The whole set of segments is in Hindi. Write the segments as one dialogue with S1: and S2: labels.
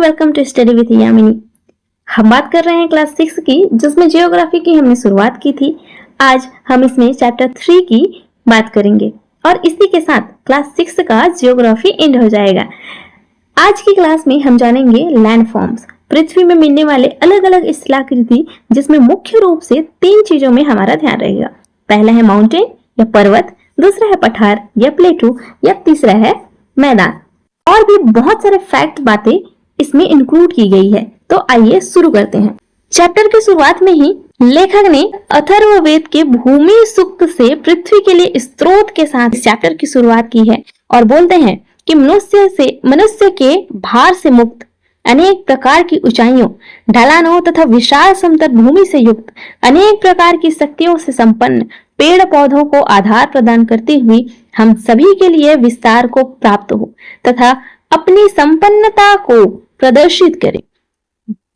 S1: Welcome to study with Yamini. हम बात कर रहे हैं क्लास 6 की, जिसमें जियोग्राफी की हमने शुरुआत की थी। आज हम इसमें चैप्टर 3 की बात करेंगे और इसी के साथ क्लास 6 का जियोग्राफी एंड हो जाएगा। आज की क्लास में हम जानेंगे लैंडफॉर्म्स, पृथ्वी में मिलने वाले अलग अलग स्थलाकृति, जिसमें मुख्य रूप से 3 चीजों में हमारा ध्यान रहेगा। पहला है माउंटेन या पर्वत, दूसरा है पठार या प्लेटू, या तीसरा है मैदान। और भी बहुत सारे फैक्ट बातें इसमें इंक्लूड की गई है। तो आइए शुरू करते हैं। चैप्टर की शुरुआत में ही लेखक ने अथर्ववेद के भूमि सूक्त से पृथ्वी के लिए स्रोत के साथ चैप्टर की शुरुआत की है और बोलते हैं कि मनुष्य के भार से मुक्त, अनेक प्रकार की ऊंचाइयों, ढलानों तथा विशाल समतल भूमि से युक्त, अनेक प्रकार की शक्तियों से संपन्न पेड़ पौधों को आधार प्रदान करती हुई हम सभी के लिए विस्तार को प्राप्त हो तथा अपनी संपन्नता को प्रदर्शित करे।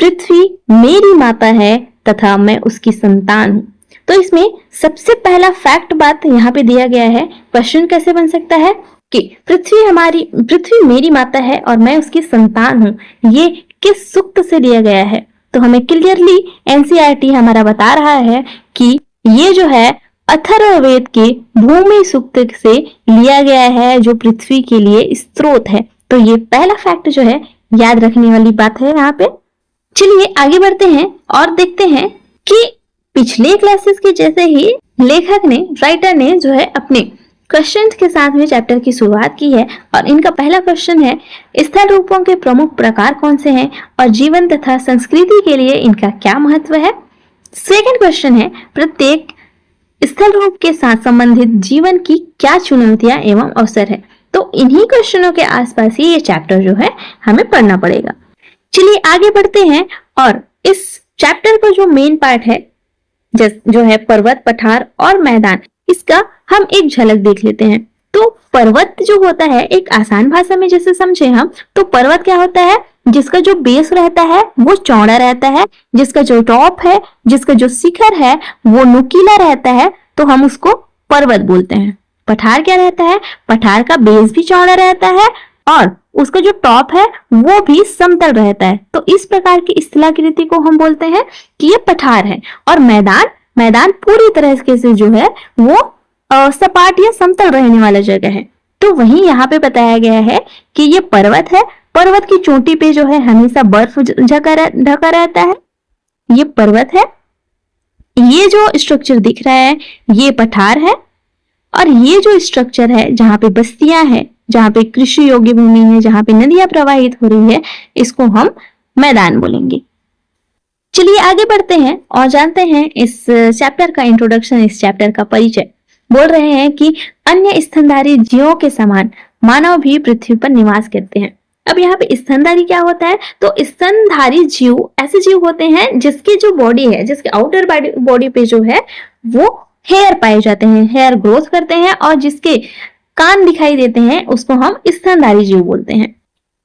S1: पृथ्वी मेरी माता है तथा मैं उसकी संतान हूँ। तो इसमें सबसे पहला फैक्ट बात यहाँ पे दिया गया है। क्वेश्चन कैसे बन सकता है कि पृथ्वी मेरी माता है और मैं उसकी संतान हूँ, ये किस सूक्त से दिया गया है? तो हमें क्लियरली एनसीईआरटी हमारा बता रहा है कि ये जो है अथर्ववेद के भूमि सूक्त से लिया गया है, जो पृथ्वी के लिए स्रोत है। तो ये पहला फैक्ट जो है याद रखने वाली बात है यहाँ पे। चलिए आगे बढ़ते हैं और देखते हैं कि पिछले क्लासेस के जैसे ही राइटर ने जो है अपने क्वेश्चन के साथ में चैप्टर की शुरुआत की है। और इनका पहला क्वेश्चन है, स्थल रूपों के प्रमुख प्रकार कौन से हैं और जीवन तथा संस्कृति के लिए इनका क्या महत्व है। सेकंड क्वेश्चन है, प्रत्येक स्थल रूप के साथ संबंधित जीवन की क्या चुनौतियां एवं अवसर है। तो इन्हीं क्वेश्चनों के आसपास ही ये चैप्टर जो है हमें पढ़ना पड़ेगा। चलिए आगे बढ़ते हैं और इस चैप्टर का जो मेन पार्ट है जो है पर्वत, पठार और मैदान, इसका हम एक झलक देख लेते हैं। तो पर्वत जो होता है, एक आसान भाषा में जैसे समझे हम, तो पर्वत क्या होता है, जिसका जो बेस रहता है वो चौड़ा रहता है, जिसका जो टॉप है, जिसका जो शिखर है वो नुकीला रहता है, तो हम उसको पर्वत बोलते हैं। पठार क्या रहता है, पठार का बेस भी चौड़ा रहता है और उसका जो टॉप है वो भी समतल रहता है। तो इस प्रकार की स्थलाकृति को हम बोलते हैं कि ये पठार है। और मैदान पूरी तरह से जो है वो सपाट या समतल रहने वाला जगह है। तो वहीं यहाँ पे बताया गया है कि ये पर्वत है। पर्वत की चोटी पे जो है हमेशा बर्फ ढका रहता है, ये पर्वत है। ये जो स्ट्रक्चर दिख रहा है ये पठार है। और ये जो स्ट्रक्चर है जहाँ पे बस्तियां हैं, जहाँ पे कृषि योग्य भूमि है, जहाँ पे नदियां प्रवाहित हो रही है, इसको हम मैदान बोलेंगे। चलिए आगे बढ़ते हैं और जानते हैं इस चैप्टर का इंट्रोडक्शन, इस चैप्टर का परिचय। बोल रहे हैं कि अन्य स्तनधारी जीवों के समान मानव भी पृथ्वी पर निवास करते हैं। अब यहाँ पे स्तनधारी क्या होता है, तो स्तनधारी जीव ऐसे जीव होते हैं जिसकी जो बॉडी है, जिसके आउटर बॉडी पे जो है वो हेयर पाए जाते हैं, हेयर ग्रोथ करते हैं, और जिसके कान दिखाई देते हैं उसको हम स्तनधारी जीव बोलते हैं।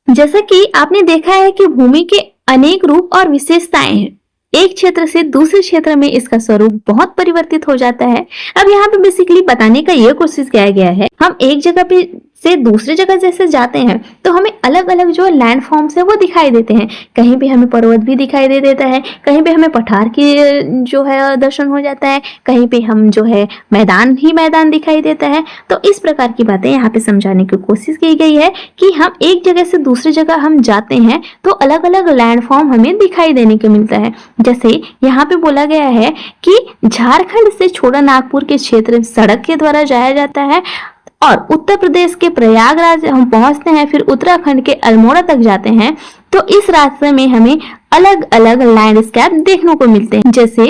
S1: जैसा कि आपने देखा है कि भूमि के अनेक रूप और विशेषताएं हैं। एक क्षेत्र से दूसरे क्षेत्र में इसका स्वरूप बहुत परिवर्तित हो जाता है। अब यहाँ पे बेसिकली बताने का ये कोशिश किया गया है, हम एक जगह पे से दूसरे जगह जैसे जाते हैं तो हमें अलग अलग जो लैंडफॉर्म्स है वो दिखाई देते हैं। कहीं पे हमें पर्वत भी दिखाई दे देता है, कहीं पे हमें पठार की जो है दर्शन हो जाता है, कहीं पे हम जो है मैदान दिखाई देता है। तो इस प्रकार की बातें यहाँ पे समझाने की कोशिश की गई है कि हम एक जगह से दूसरी जगह हम जाते हैं तो अलग अलग लैंडफॉर्म हमें दिखाई देने को मिलता है। जैसे यहाँ पे बोला गया है कि झारखंड से छोटा नागपुर के क्षेत्र सड़क के द्वारा जाया जाता है, और उत्तर प्रदेश के प्रयागराज हम पहुंचते हैं, फिर उत्तराखंड के अल्मोड़ा तक जाते हैं। तो इस रास्ते में हमें अलग अलग लैंडस्केप देखने को मिलते हैं। जैसे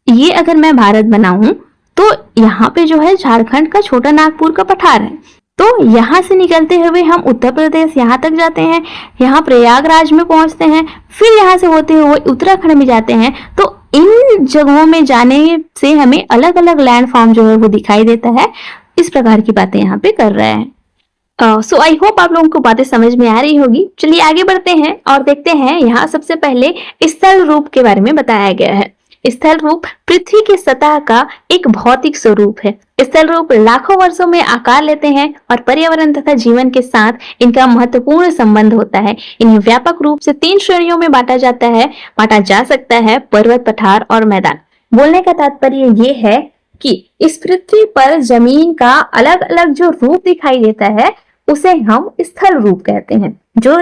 S1: ये अगर मैं भारत बनाऊं तो यहाँ पे जो है झारखंड का छोटा नागपुर का पठार है। तो यहाँ से निकलते हुए हम उत्तर प्रदेश यहाँ तक जाते हैं, यहाँ प्रयागराज में पहुंचते हैं, फिर यहाँ से होते हुए उत्तराखंड में जाते हैं। तो इन जगहों में जाने से हमें अलग अलग लैंडफॉर्म जो है वो दिखाई देता है। इस प्रकार की बातें यहाँ पे कर रहा है। सो आई होप आप लोगों को बातें समझ में आ रही होगी। चलिए आगे बढ़ते हैं और देखते हैं यहाँ सबसे पहले स्थल रूप के बारे में बताया गया है। स्थल रूप पृथ्वी की सतह का एक भौतिक स्वरूप है। स्थल रूप लाखों वर्षों में आकार लेते हैं और पर्यावरण तथा जीवन के साथ इनका महत्वपूर्ण संबंध होता है। इन्हें व्यापक रूप से 3 श्रेणियों में बांटा जा सकता है, पर्वत, पठार और मैदान। बोलने का तात्पर्य ये है कि इस पृथ्वी पर जमीन का अलग अलग जो रूप दिखाई देता है उसे हम स्थल रूप कहते हैं,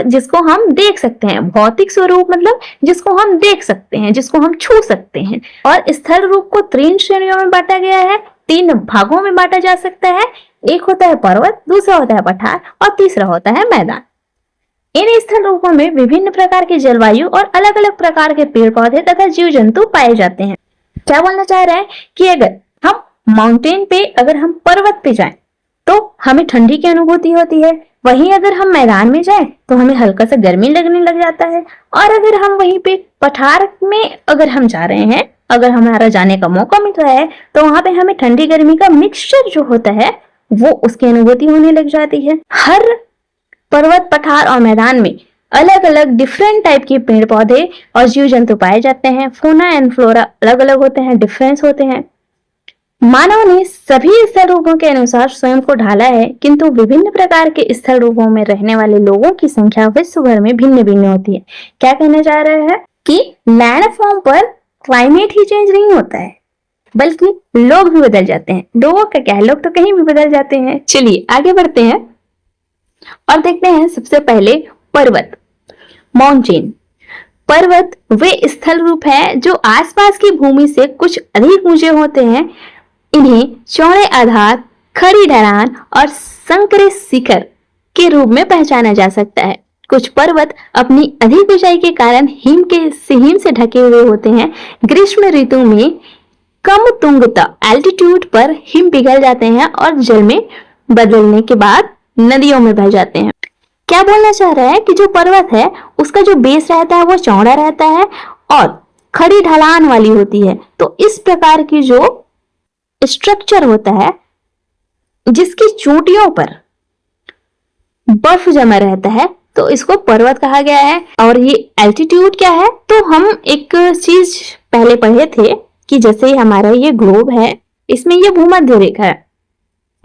S1: जिसको हम देख सकते हैं। भौतिक स्वरूप मतलब जिसको हम देख सकते हैं, जिसको हम छू सकते हैं। और स्थल रूप को 3 श्रेणियों में बांटा गया है, 3 भागों में बांटा जा सकता है। एक होता है पर्वत, दूसरा होता है पठार और तीसरा होता है मैदान। इन स्थल रूपों में विभिन्न प्रकार की जलवायु और अलग अलग प्रकार के पेड़ पौधे तथा जीव जंतु पाए जाते हैं। क्या बोलना चाह रहे हैं कि अगर हम माउंटेन पे, अगर हम पर्वत पे जाएं तो हमें ठंडी की अनुभूति होती है, वहीं अगर हम मैदान में जाएं तो हमें हल्का सा गर्मी लगने लग जाता है। और अगर हम वहीं पे पठार में अगर हम जा रहे हैं, अगर हमारा जाने का मौका मिल रहा है तो वहां पे हमें ठंडी गर्मी का मिक्सचर जो होता है वो उसकी अनुभूति होने लग जाती है। हर पर्वत, पठार और मैदान में अलग अलग डिफरेंट टाइप के पेड़ पौधे और जीव जंतु पाए जाते हैं। फौना एंड फ्लोरा अलग अलग होते हैं, डिफरेंस होते हैं। मानव ने सभी स्थल रूपों के अनुसार स्वयं को ढाला है, किंतु विभिन्न प्रकार के स्थल रूपों में रहने वाले लोगों की संख्या विश्व भर में भिन्न भिन्न होती है। क्या कहने जा रहे हैं कि लैंडफॉर्म पर क्लाइमेट ही चेंज नहीं होता है, बल्कि लोग भी बदल जाते हैं। लोगों का क्या है, लोग तो कहीं भी बदल जाते हैं। चलिए आगे बढ़ते हैं और देखते हैं सबसे पहले पर्वत, माउंटेन। पर्वत वे स्थल रूप है जो आसपास की भूमि से कुछ अधिक ऊंचे होते हैं। इन्हें चौड़े आधार, खड़ी ढलान और संकरित शिखर के रूप में पहचाना जा सकता है। कुछ पर्वत अपनी अधिक ऊंचाई के कारण हिम से ढके हुए होते हैं। ग्रीष्म ऋतु में कम तुंगता एल्टीट्यूड पर हिम पिघल जाते हैं और जल में बदलने के बाद नदियों में बह जाते हैं। क्या बोलना चाह रहा है कि जो पर्वत है उसका जो बेस रहता है वो चौड़ा रहता है और खड़ी ढलान वाली होती है। तो इस प्रकार की जो स्ट्रक्चर होता है जिसकी चोटियों पर बर्फ जमा रहता है तो इसको पर्वत कहा गया है। और ये एल्टीट्यूड क्या है, तो हम एक चीज पहले पढ़े थे कि जैसे हमारा ये ग्लोब है, इसमें ये भूमध्य रेखा है,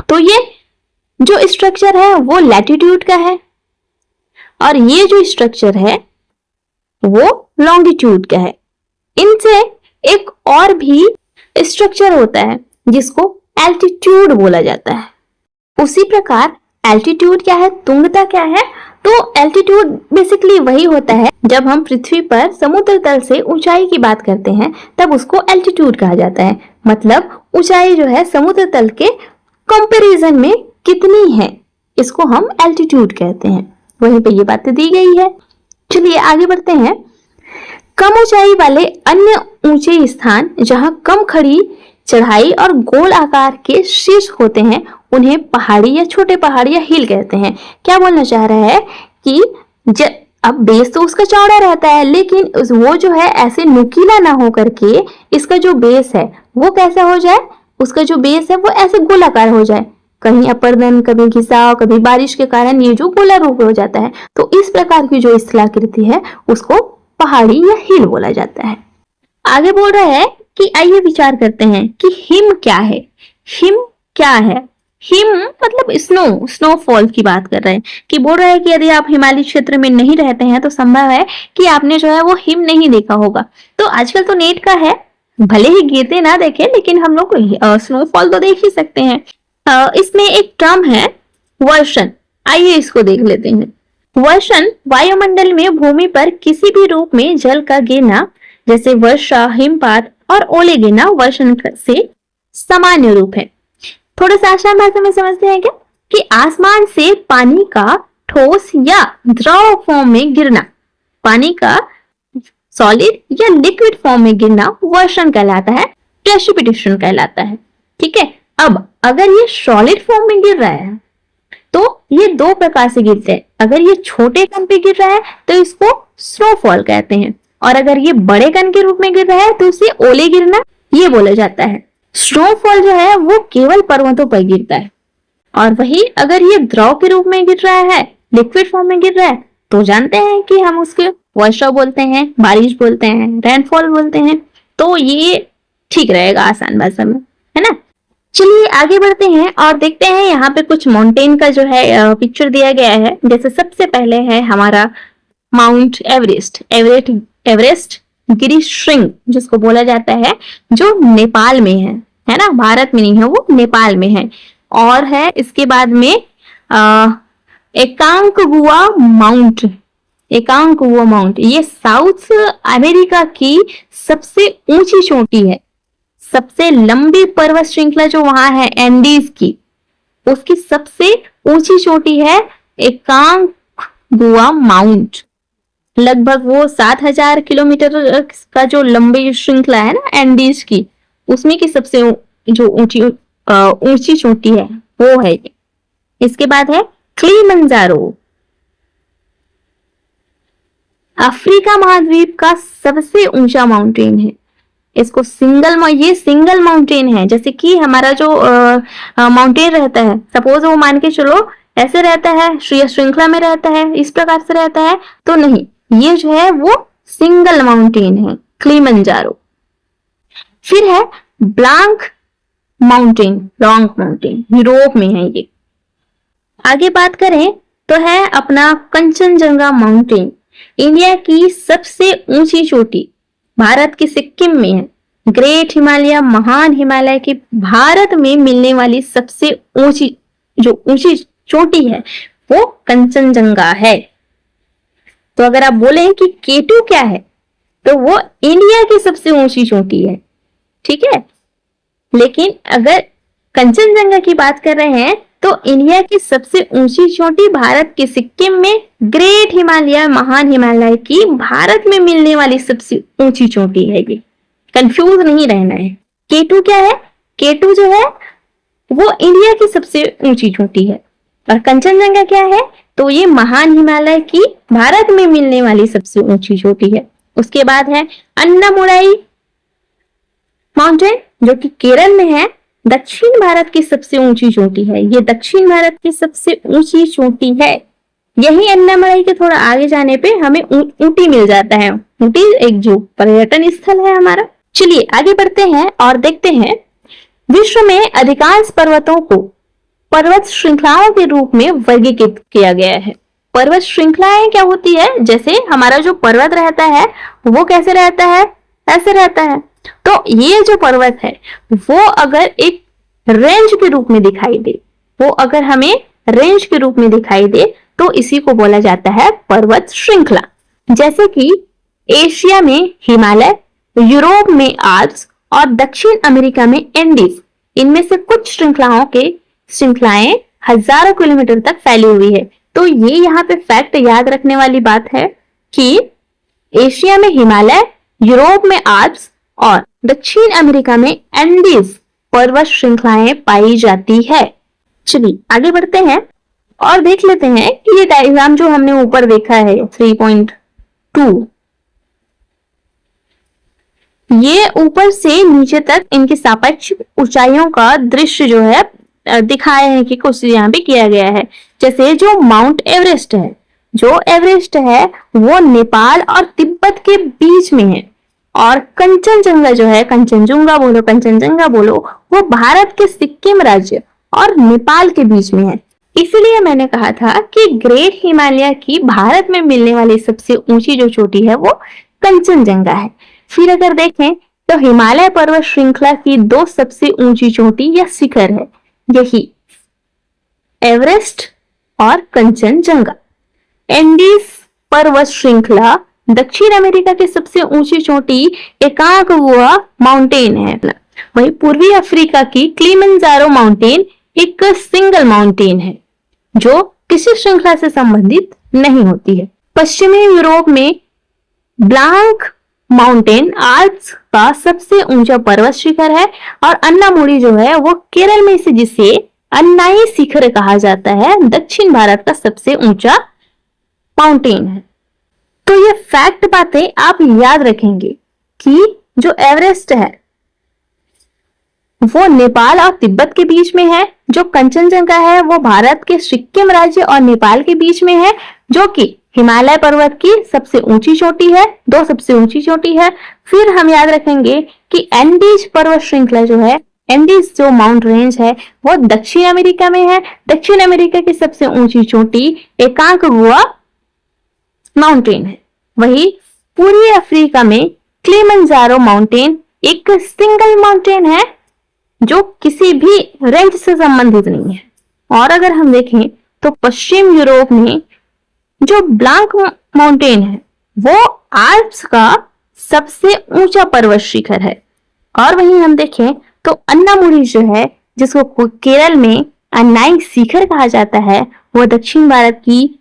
S1: तो ये जो स्ट्रक्चर है वो लैटिट्यूड का है और ये जो स्ट्रक्चर है वो लॉन्गिट्यूड का है। इनसे एक और भी स्ट्रक्चर होता है जिसको एल्टीट्यूड बोला जाता है। उसी प्रकार एल्टीट्यूड क्या है, तुंगता क्या है, तो एल्टीट्यूड बेसिकली वही होता है जब हम पृथ्वी पर समुद्र तल से ऊंचाई की बात करते हैं तब उसको एल्टीट्यूड कहा जाता है। मतलब ऊंचाई जो है समुद्र तल के कंपैरिजन में कितनी है, इसको हम एल्टीट्यूड कहते हैं। वहीं पे ये बातें दी गई है। चलिए आगे बढ़ते हैं। कम ऊंचाई वाले अन्य ऊंचे स्थान जहां कम खड़ी चढ़ाई और गोल आकार के शीर्ष होते हैं उन्हें पहाड़ी या छोटे पहाड़ या हिल कहते हैं। क्या बोलना चाह रहा है कि अब बेस तो उसका चौड़ा रहता है लेकिन वो जो है ऐसे नुकीला ना हो करके इसका जो बेस है वो कैसा हो जाए, उसका जो बेस है वो ऐसे गोलाकार हो जाए। कहीं अपर्दन, कभी घिसाव, कभी बारिश के कारण ये जो गोला रूप हो जाता है। तो इस प्रकार की जो स्थलाकृति है उसको पहाड़ी या हिल बोला जाता है। आगे बोल रहा है कि आइए विचार करते हैं कि हिम क्या है। हिम क्या है? हिम मतलब स्नोफॉल की बात कर रहे हैं कि बोल रहा है कि यदि आप हिमालय क्षेत्र में नहीं रहते हैं तो संभव है कि आपने जो है वो हिम नहीं देखा होगा। तो आजकल तो नेट का है, भले ही गिरते ना देखें लेकिन हम लोग स्नोफॉल तो देख ही सकते हैं। इसमें एक टर्म है वर्षण, आइए इसको देख लेते हैं। वर्षण वायुमंडल में भूमि पर किसी भी रूप में जल का गिरना, जैसे वर्षा, हिमपात और ओले गिरना वर्षण से सामान्य रूप है। थोड़ा सा आसान भाषा में समझते हैं क्या कि आसमान से पानी का ठोस या द्रव फॉर्म में गिरना, पानी का सॉलिड या लिक्विड फॉर्म में गिरना वर्षण कहलाता है, प्रेसिपिटेशन कहलाता है। ठीक है, अब अगर ये सॉलिड फॉर्म में गिर रहा है तो ये दो प्रकार से गिरते हैं। अगर ये छोटे कण पे गिर रहा है तो इसको स्नोफॉल कहते हैं और अगर ये बड़े कण के रूप में गिर रहा है तो इसे ओले गिरना ये बोला जाता है। स्नोफॉल जो है वो केवल पर्वतों पर गिरता है और वही अगर ये द्रव के रूप में गिर रहा है, लिक्विड फॉर्म में गिर रहा है, तो जानते हैं कि हम उसके वर्षा बोलते हैं, बारिश बोलते हैं, रेनफॉल बोलते हैं। तो ये ठीक रहेगा आसान भाषा में, है ना। चलिए आगे बढ़ते हैं और देखते हैं यहाँ पे कुछ माउंटेन का जो है पिक्चर दिया गया है। जैसे सबसे पहले है हमारा माउंट एवरेस्ट। एवरेस्ट गिरिशृंग जिसको बोला जाता है, जो नेपाल में है ना, भारत में नहीं है, वो नेपाल में है। और है इसके बाद में एकांकगुआ माउंट। एकांकगुआ माउंट ये साउथ अमेरिका की सबसे ऊंची चोटी है। सबसे लंबी पर्वत श्रृंखला जो वहां है एंडीज की, उसकी सबसे ऊंची चोटी है एकांकगुआ माउंट। लगभग वो 7,000 किलोमीटर का जो लंबी श्रृंखला है ना एंडीज की, उसमें की सबसे जो ऊंची चोटी है वो है ये। इसके बाद है किलिमंजारो। अफ्रीका महाद्वीप का सबसे ऊंचा माउंटेन है। इसको ये सिंगल माउंटेन है। जैसे कि हमारा जो माउंटेन रहता है, सपोज वो मान के चलो ऐसे रहता है, श्रृंखला में रहता है, इस प्रकार से रहता है, तो नहीं, ये जो है वो सिंगल माउंटेन है, किलिमंजारो। फिर है Blanc mountain, long mountain, Europe में है ये। आगे बात करें तो है अपना कंचनजंगा माउंटेन। इंडिया की सबसे ऊंची चोटी भारत के सिक्किम में है। ग्रेट हिमालय, महान हिमालय की भारत में मिलने वाली सबसे ऊंची चोटी है वो कंचनजंगा है। तो अगर आप बोले कि केटू क्या है, तो वो इंडिया की सबसे ऊंची चोटी है, ठीक है। लेकिन अगर कंचनजंगा की बात कर रहे हैं तो इंडिया की सबसे ऊंची चोटी भारत के सिक्किम में, ग्रेट हिमालय, महान हिमालय की भारत में मिलने वाली सबसे ऊंची चोटी है ये। कंफ्यूज नहीं रहना है। केटू क्या है? केटू जो है वो इंडिया की सबसे ऊंची चोटी है। और कंचनजंगा क्या है? तो ये महान हिमालय की भारत में मिलने वाली सबसे ऊंची चोटी है। उसके बाद है अन्नामुलाई माउंटेन, जो कि केरल में है, दक्षिण भारत की सबसे ऊंची चोटी है। ये दक्षिण भारत की सबसे ऊंची चोटी है। यही अन्नामलाई के थोड़ा आगे जाने पे हमें ऊटी मिल जाता है। ऊटी एक जो पर्यटन स्थल है हमारा। चलिए आगे बढ़ते हैं और देखते हैं विश्व में अधिकांश पर्वतों को पर्वत श्रृंखलाओं के रूप में वर्गीकृत किया गया है। पर्वत श्रृंखलाएं क्या होती है? जैसे हमारा जो पर्वत रहता है वो कैसे रहता है? ऐसे रहता है। तो ये जो पर्वत है वो अगर एक रेंज के रूप में दिखाई दे, वो अगर हमें रेंज के रूप में दिखाई दे तो इसी को बोला जाता है पर्वत श्रृंखला। जैसे कि एशिया में हिमालय, यूरोप में आल्प्स और दक्षिण अमेरिका में एंडीज। इनमें से कुछ श्रृंखलाएं हजारों किलोमीटर तक फैली हुई है। तो ये यहाँ पे फैक्ट याद रखने वाली बात है कि एशिया में हिमालय, यूरोप में आल्प्स और दक्षिण अमेरिका में एंडीज पर्वत श्रृंखलाएं पाई जाती है। चलिए आगे बढ़ते हैं और देख लेते हैं कि ये डायग्राम जो हमने ऊपर देखा है 3.2, ये ऊपर से नीचे तक इनकी सापेक्ष ऊंचाइयों का दृश्य जो है दिखाए हैं कि कुछ यहाँ पे किया गया है। जैसे जो माउंट एवरेस्ट है, जो एवरेस्ट है वो नेपाल और तिब्बत के बीच में है। और कंचनजंगा जो है, कंचनजंगा बोलो, वो भारत के सिक्किम राज्य और नेपाल के बीच में है। इसलिए मैंने कहा था कि ग्रेट हिमालय की भारत में मिलने वाली सबसे ऊंची जो चोटी है वो कंचनजंगा है। फिर अगर देखें तो हिमालय पर्वत श्रृंखला की दो सबसे ऊंची चोटी या शिखर है, यही एवरेस्ट और कंचनजंगा। एंडीज पर्वत श्रृंखला दक्षिण अमेरिका की सबसे ऊंची चोटी एकांकगुआ माउंटेन है। वही पूर्वी अफ्रीका की किलिमंजारो माउंटेन एक सिंगल माउंटेन है जो किसी श्रृंखला से संबंधित नहीं होती है। पश्चिमी यूरोप में ब्लांक माउंटेन आल्प्स का सबसे ऊंचा पर्वत शिखर है। और अन्नामुड़ी जो है वो केरल में से, जिसे अन्नाई शिखर कहा जाता है, दक्षिण भारत का सबसे ऊंचा माउंटेन है। तो ये फैक्ट बातें आप याद रखेंगे कि जो एवरेस्ट है वो नेपाल और तिब्बत के बीच में है, जो कंचनजंगा है वो भारत के सिक्किम राज्य और नेपाल के बीच में है, जो कि हिमालय पर्वत की सबसे ऊंची चोटी है, दो सबसे ऊंची चोटी है। फिर हम याद रखेंगे कि एंडीज पर्वत श्रृंखला जो है, एंडीज जो माउंट रेंज है वो दक्षिण अमेरिका में है। दक्षिण अमेरिका की सबसे ऊंची चोटी एकांकगुआ माउंटेन है। वही पूर्वी अफ्रीका में किलिमंजारो माउंटेन एक सिंगल माउंटेन है जो किसी भी रेंज से संबंधित नहीं है। और अगर हम देखें तो पश्चिम यूरोप में जो ब्लांक माउंटेन है वो आल्प्स का सबसे ऊंचा पर्वत शिखर है। और वहीं हम देखें तो अन्नामुडी जो है, जिसको केरल में अन्नाई शिखर कहा जाता है, वो दक्षिण भारत की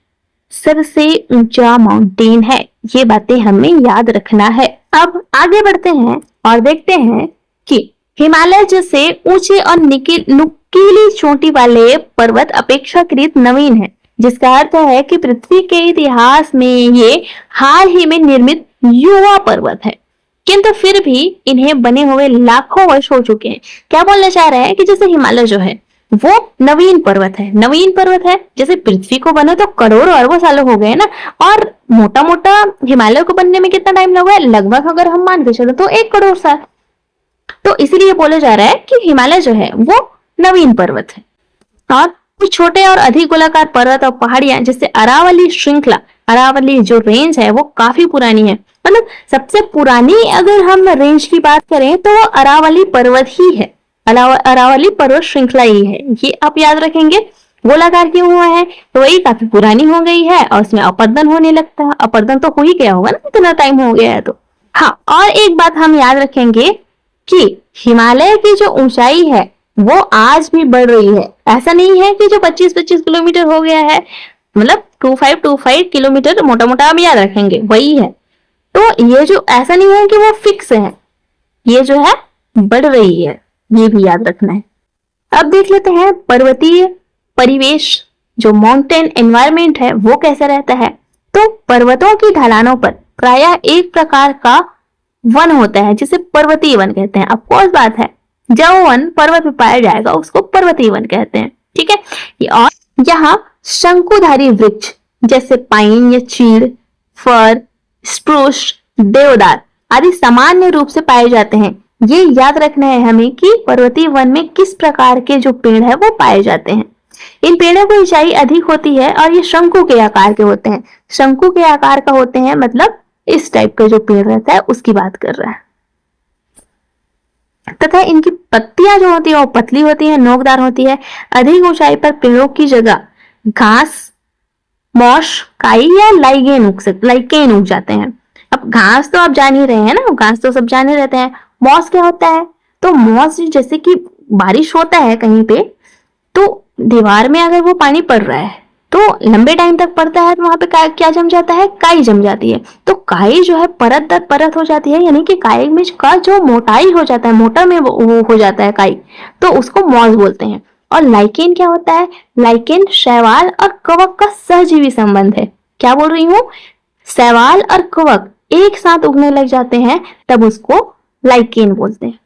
S1: सबसे ऊंचा माउंटेन है। ये बातें हमें याद रखना है। अब आगे बढ़ते हैं और देखते हैं कि हिमालय जैसे ऊंचे और नुकीली चोटी वाले पर्वत अपेक्षाकृत नवीन है, जिसका अर्थ है कि पृथ्वी के इतिहास में ये हाल ही में निर्मित युवा पर्वत है, किंतु फिर भी इन्हें बने हुए लाखों वर्ष हो चुके हैं। क्या बोलना चाह रहे हैं कि जैसे हिमालय जो है वो नवीन पर्वत है, नवीन पर्वत है, जैसे पृथ्वी को बने तो करोड़ों अरबों सालों हो गए ना, और मोटा मोटा हिमालय को बनने में कितना टाइम लगा है, लगभग अगर हम मान के चले तो 1 करोड़ साल। तो इसीलिए बोला जा रहा है कि हिमालय जो है वो नवीन पर्वत है। और कुछ छोटे और अधिक गोलाकार पर्वत और पहाड़ियां जैसे अरावली श्रृंखला, अरावली जो रेंज है वो काफी पुरानी है। मतलब सबसे पुरानी अगर हम रेंज की बात करें तो वो अरावली पर्वत ही है, अरावली पर्वत श्रृंखला ही है। ये आप याद रखेंगे। गोलाकार क्यों हुआ है, तो वही काफी पुरानी हो गई है और उसमें अपरदन होने लगता है। अपरदन तो हो ही गया होगा ना, इतना टाइम हो गया है तो। हाँ, और एक बात हम याद रखेंगे कि हिमालय की जो ऊंचाई है वो आज भी बढ़ रही है। ऐसा नहीं है कि जो 25-25 किलोमीटर हो गया है, मतलब 2525 किलोमीटर मोटा मोटा हम याद रखेंगे वही है। तो ये जो ऐसा नहीं है कि वो फिक्स है, ये जो है बढ़ रही है, ये भी याद रखना है। अब देख लेते हैं पर्वतीय परिवेश, जो माउंटेन एनवायरमेंट है वो कैसा रहता है। तो पर्वतों की ढलानों पर प्रायः एक प्रकार का वन होता है जिसे पर्वतीय वन कहते हैं। ऑफकोर्स बात है, जो वन पर्वत में पाया जाएगा उसको पर्वतीय वन कहते हैं, ठीक है। और यहाँ शंकुधारी वृक्ष जैसे पाइन या चीड़, फर, स्प्रूस, देवदार आदि सामान्य रूप से पाए जाते हैं। ये याद रखना है हमें कि पर्वतीय वन में किस प्रकार के जो पेड़ है वो पाए जाते हैं। इन पेड़ों की ऊंचाई अधिक होती है और ये शंकु के आकार के होते हैं। शंकु के आकार का होते हैं मतलब इस टाइप का जो पेड़ रहता है उसकी बात कर रहा है। तथा इनकी पत्तियां जो होती है वो पतली होती है, नोकदार होती है। अधिक ऊंचाई पर पेड़ों की जगह घास, मॉश, काई या लाइकेन उग जाते हैं। अब घास तो आप जान ही रहे हैं ना, घास तो सब जाने रहते हैं। मॉस क्या होता है, तो मॉस जैसे कि बारिश होता है कहीं पे, तो दीवार में अगर वो पानी पड़ रहा है तो लंबे टाइम तक पड़ता है तो वहां पे क्या जम जाता है, काई जम जाती है। तो काई जो है परत दर परत हो जाती है, यानी कि काई में का जो मोटाई हो जाता है, मोटा में वो हो जाता है काई, तो उसको मॉस बोलते हैं। और लाइकेन क्या होता है, लाइकेन शैवाल और कवक का सहजीवी संबंध है। क्या बोल रही हूँ, शैवाल और कवक एक साथ उगने लग जाते हैं तब उसको लाइकेन बोलते हैं।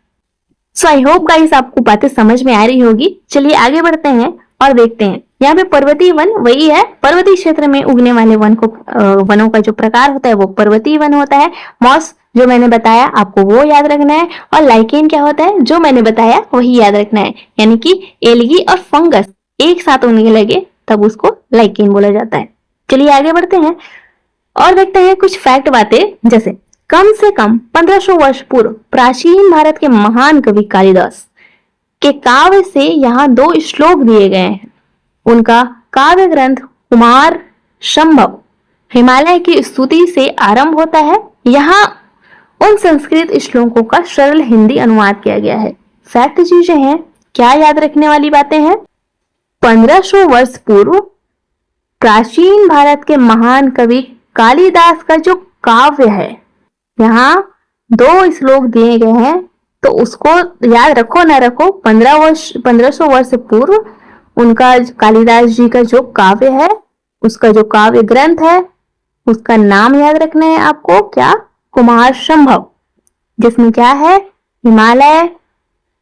S1: सो आई होप गाइस आपको बातें समझ में आ रही होगी। चलिए आगे बढ़ते हैं और देखते हैं। यहाँ पे पर्वतीय वन वही है, पर्वतीय क्षेत्र में उगने वाले वनों का जो प्रकार होता है वो पर्वतीय वन होता है। मॉस जो मैंने बताया आपको वो याद रखना है, और लाइकेन क्या होता है जो मैंने बताया वही याद रखना है, यानी कि एल्गी और फंगस एक साथ उगने लगे तब उसको लाइकेन बोला जाता है। चलिए आगे बढ़ते हैं और देखते हैं कुछ फैक्ट बातें। जैसे कम से कम 1500 वर्ष पूर्व प्राचीन भारत के महान कवि कालिदास के काव्य से यहाँ 2 श्लोक दिए गए हैं। उनका काव्य ग्रंथ कुमार संभव हिमालय की स्तुति से आरंभ होता है। यहाँ उन संस्कृत श्लोकों का सरल हिंदी अनुवाद किया गया है। फैक्ट चीजें हैं, क्या याद रखने वाली बातें हैं। 1500 वर्ष पूर्व प्राचीन भारत के महान कवि कालिदास का जो काव्य है, यहाँ 2 श्लोक दिए गए हैं, तो उसको याद रखो ना रखो, 1500 वर्ष पूर्व उनका कालिदास जी का जो काव्य है, उसका जो काव्य ग्रंथ है उसका नाम याद रखना है आपको, क्या, कुमार संभव, जिसमें क्या है, हिमालय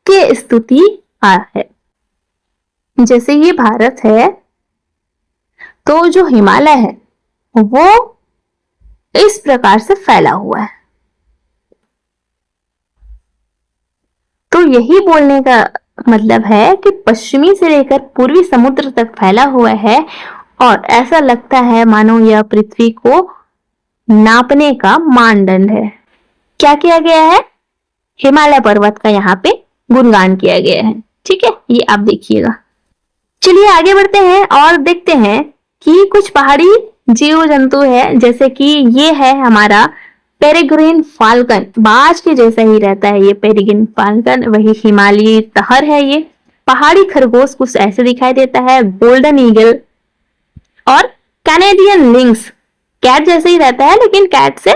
S1: के स्तुति है। जैसे ये भारत है तो जो हिमालय है वो इस प्रकार से फैला हुआ है। तो यही बोलने का मतलब है कि पश्चिमी से लेकर पूर्वी समुद्र तक फैला हुआ है और ऐसा लगता है मानो यह पृथ्वी को नापने का मानदंड है। क्या किया गया है? हिमालय पर्वत का यहाँ पे गुणगान किया गया है। ठीक है, ये आप देखिएगा। चलिए आगे बढ़ते हैं और देखते हैं कि कुछ पहाड़ी जीव जंतु है, जैसे कि ये है हमारा पेरेग्रीन फाल्कन, बाज के जैसा ही रहता है ये पेरेग्रीन फाल्कन। वही हिमालयी तहर है ये। पहाड़ी खरगोश कुछ ऐसे दिखाई देता है, गोल्डन ईगल और कैनेडियन लिंक्स, कैट जैसे ही रहता है लेकिन कैट से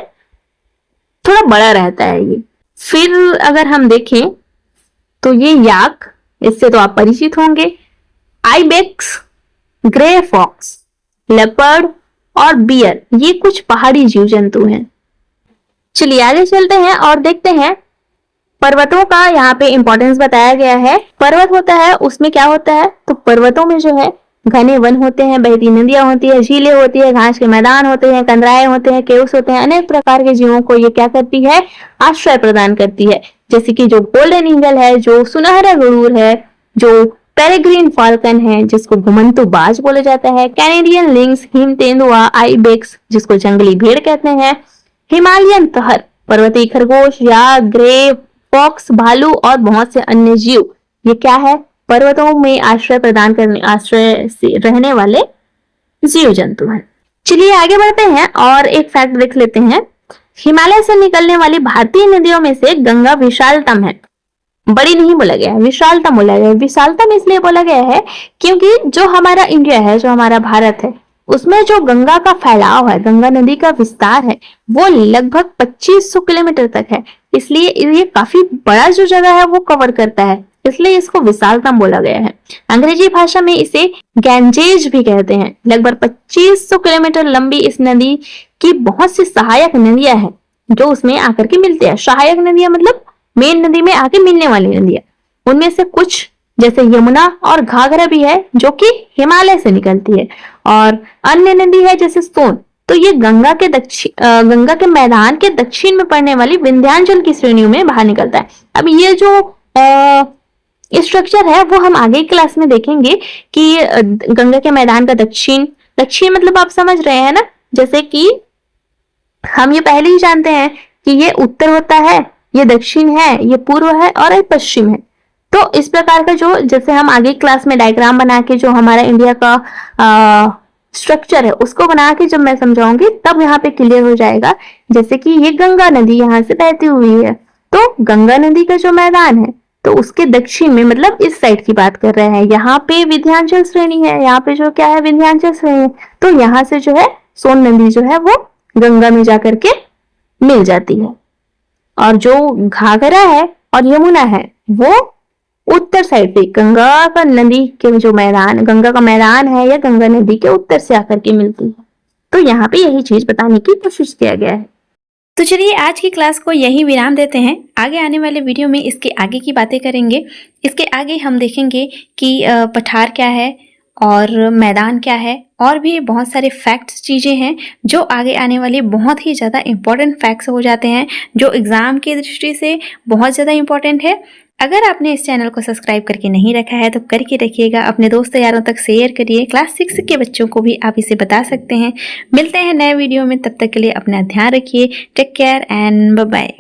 S1: थोड़ा बड़ा रहता है ये। फिर अगर हम देखें तो ये याक, इससे तो आप परिचित होंगे, आइबेक्स, ग्रे फॉक्स, लेपर्ड और बियर, ये कुछ पहाड़ी जीव जंतु हैं। चलिए आगे चलते हैं और देखते हैं पर्वतों का यहाँ पे इंपॉर्टेंस बताया गया है। पर्वत होता है उसमें क्या होता है, तो पर्वतों में जो है घने वन होते हैं, बहती नदियां होती है, झीलें होती है, घास के मैदान होते हैं, कंदराए होते हैं, केव्स होते हैं। अनेक प्रकार के जीवों को ये क्या करती है, आश्रय प्रदान करती है। जैसे कि जो गोल्डन ईगल है, जो सुनहरा गरुड़ है, जो पेरेग्रीन फाल्कन है जिसको घुमंतु बाज बोला जाता है, कैनेडियन लिंक्स, हिम तेंदुआ, आइबेक्स जिसको जंगली भेड़ कहते हैं, हिमालयन तहर, पर्वतीय खरगोश या ग्रे फॉक्स, भालू और बहुत से अन्य जीव, ये क्या है, पर्वतों में आश्रय प्रदान करने, आश्रय से रहने वाले जीव जंतु हैं। चलिए आगे बढ़ते हैं और एक फैक्ट देख लेते हैं। हिमालय से निकलने वाली भारतीय नदियों में से गंगा विशालतम है। बड़ी नहीं बोला गया है, विशालतम बोला गया है। विशालतम इसलिए बोला गया है क्योंकि जो हमारा इंडिया है, जो हमारा भारत है, उसमें जो गंगा का फैलाव है, गंगा नदी का विस्तार है, वो लगभग 2500 किलोमीटर तक है। इसलिए ये काफी बड़ा जो जगह है वो कवर करता है, इसलिए इसको विशालतम बोला गया है। अंग्रेजी भाषा में इसे गैंजेज भी कहते हैं। लगभग 2500 किलोमीटर लंबी इस नदी की बहुत सी सहायक नदियां हैं जो उसमें आकर के मिलते हैं। सहायक नदियां मतलब मेन नदी में आके मिलने वाली नदियां। उनमें से कुछ जैसे यमुना और घाघरा भी है जो कि हिमालय से निकलती है, और अन्य नदी है जैसे सोन। तो ये गंगा के मैदान के दक्षिण में पड़ने वाली विंध्याचल की श्रेणियों में बाहर निकलता है। अब ये जो स्ट्रक्चर है वो हम आगे क्लास में देखेंगे कि गंगा के मैदान का दक्षिण मतलब आप समझ रहे हैं ना, जैसे कि हम ये पहले ही जानते हैं कि ये उत्तर होता है, ये दक्षिण है, ये पूर्व है और ये पश्चिम है। तो इस प्रकार का जो, जैसे हम आगे क्लास में डायग्राम बना के जो हमारा इंडिया का स्ट्रक्चर है उसको बना के जब मैं समझाऊंगी तब यहाँ पे क्लियर हो जाएगा। जैसे कि ये गंगा नदी यहाँ से बहती हुई है, तो गंगा नदी का जो मैदान है तो उसके दक्षिण में, मतलब इस साइड की बात कर रहे हैं, यहाँ पे विंध्याचल श्रेणी है, यहाँ पे जो क्या है विंध्याचल श्रेणी, तो यहाँ से जो है सोन नदी जो है वो गंगा में जाकर के मिल जाती है। और जो घाघरा है और यमुना है वो उत्तर साइड पे गंगा का नदी के जो मैदान, गंगा का मैदान है या गंगा नदी के उत्तर से आकर के मिलती है। तो यहाँ पे यही चीज बताने की कोशिश किया गया है। तो चलिए आज की क्लास को यही विराम देते हैं। आगे आने वाले वीडियो में इसके आगे की बातें करेंगे। इसके आगे हम देखेंगे कि पठार क्या है और मैदान क्या है, और भी बहुत सारे फैक्ट्स चीज़ें हैं जो आगे आने वाली बहुत ही ज़्यादा इम्पोर्टेंट फैक्ट्स हो जाते हैं, जो एग्ज़ाम की दृष्टि से बहुत ज़्यादा इम्पोर्टेंट है। अगर आपने इस चैनल को सब्सक्राइब करके नहीं रखा है तो करके रखिएगा, अपने दोस्त यारों तक शेयर करिए। क्लास 6 के बच्चों को भी आप इसे बता सकते हैं। मिलते हैं नए वीडियो में, तब तक के लिए अपना ध्यान रखिए। Take care and bye bye.